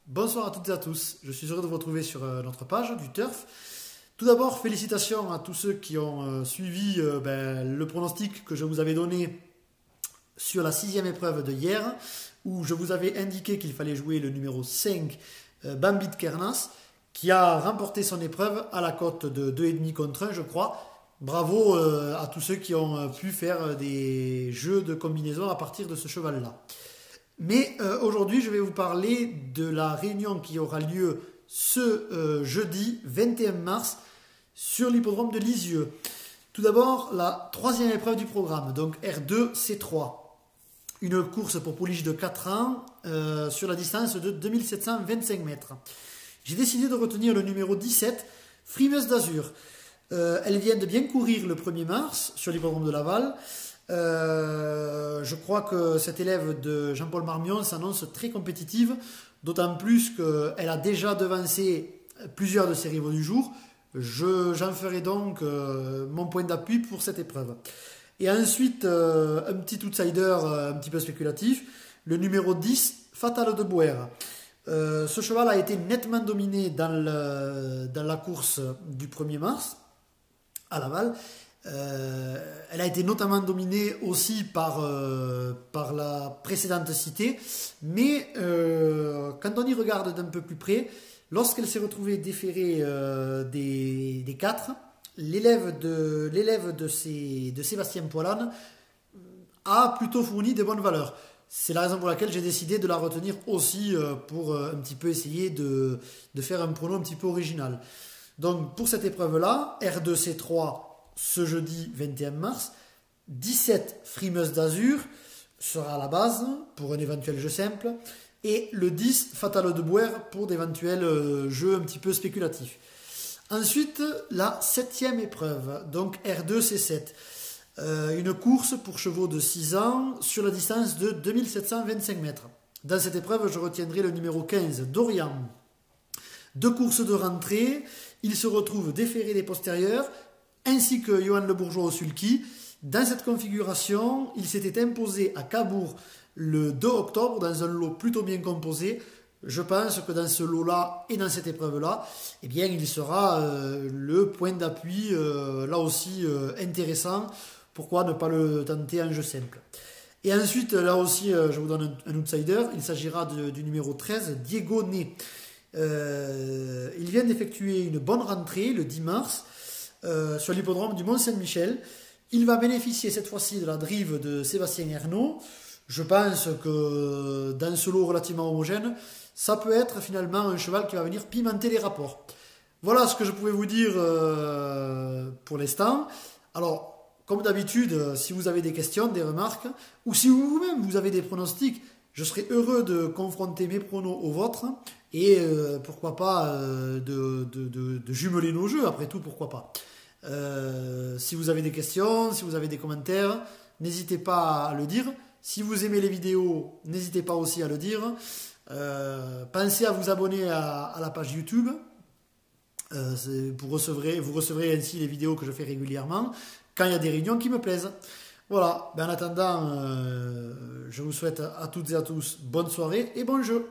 Bonsoir à toutes et à tous, je suis heureux de vous retrouver sur notre page du Turf. Tout d'abord, félicitations à tous ceux qui ont suivi le pronostic que je vous avais donné sur la sixième épreuve de hier, où je vous avais indiqué qu'il fallait jouer le numéro 5, Bambit Kernas, qui a remporté son épreuve à la cote de 2,5 contre 1, je crois. Bravo à tous ceux qui ont pu faire des jeux de combinaison à partir de ce cheval-là. Mais aujourd'hui, je vais vous parler de la réunion qui aura lieu ce jeudi 21 mars sur l'hippodrome de Lisieux. Tout d'abord, la troisième épreuve du programme, donc R2 C3. Une course pour pouliche de 4 ans sur la distance de 2725 mètres. J'ai décidé de retenir le numéro 17, Frimeuse d'Azur. Elle vient de bien courir le 1er mars sur l'hippodrome de Laval. Je crois que cette élève de Jean-Paul Marmion s'annonce très compétitive, d'autant plus qu'elle a déjà devancé plusieurs de ses rivaux du jour. J'en ferai donc mon point d'appui pour cette épreuve. Et ensuite, un petit outsider un petit peu spéculatif, le numéro 10, Fatal de Boer. Ce cheval a été nettement dominé dans la course du 1er mars à Laval. Elle a été notamment dominée aussi par la précédente citée, mais quand on y regarde d'un peu plus près, lorsqu'elle s'est retrouvée déférée des 4, l'élève de Sébastien Poilane a plutôt fourni des bonnes valeurs. C'est la raison pour laquelle j'ai décidé de la retenir aussi pour un petit peu essayer de faire un prono un petit peu original. Donc pour cette épreuve-là, R2C3 ce jeudi 21 mars, 17 Frimeuse d'Azur sera à la base pour un éventuel jeu simple et le 10 Fatal de Boer pour d'éventuels jeux un petit peu spéculatifs. Ensuite, la septième épreuve, donc R2C7. Une course pour chevaux de 6 ans sur la distance de 2725 mètres. Dans cette épreuve, je retiendrai le numéro 15, Dorian. Deux courses de rentrée, il se retrouve déféré des postérieurs, ainsi que Johan Le Bourgeois au sulky. Dans cette configuration, il s'était imposé à Cabourg le 2 octobre dans un lot plutôt bien composé. Je pense que dans ce lot-là et dans cette épreuve-là, eh bien, il sera le point d'appui, là aussi intéressant. Pourquoi ne pas le tenter en jeu simple? Et ensuite, là aussi, je vous donne un outsider. Il s'agira du numéro 13, Diego Né. Il vient d'effectuer une bonne rentrée le 10 mars sur l'hippodrome du Mont-Saint-Michel. Il va bénéficier cette fois-ci de la drive de Sébastien Ernaud. Je pense que dans ce lot relativement homogène, ça peut être finalement un cheval qui va venir pimenter les rapports. Voilà ce que je pouvais vous dire pour l'instant. Alors, comme d'habitude, si vous avez des questions, des remarques, ou si vous-même vous avez des pronostics, je serai heureux de confronter mes pronos aux vôtres et pourquoi pas de jumeler nos jeux, après tout, pourquoi pas. Si vous avez des questions, si vous avez des commentaires, n'hésitez pas à le dire. Si vous aimez les vidéos, n'hésitez pas aussi à le dire. Pensez à vous abonner à la page YouTube. Vous recevrez ainsi les vidéos que je fais régulièrement quand il y a des réunions qui me plaisent. Voilà, en attendant, je vous souhaite à toutes et à tous bonne soirée et bon jeu.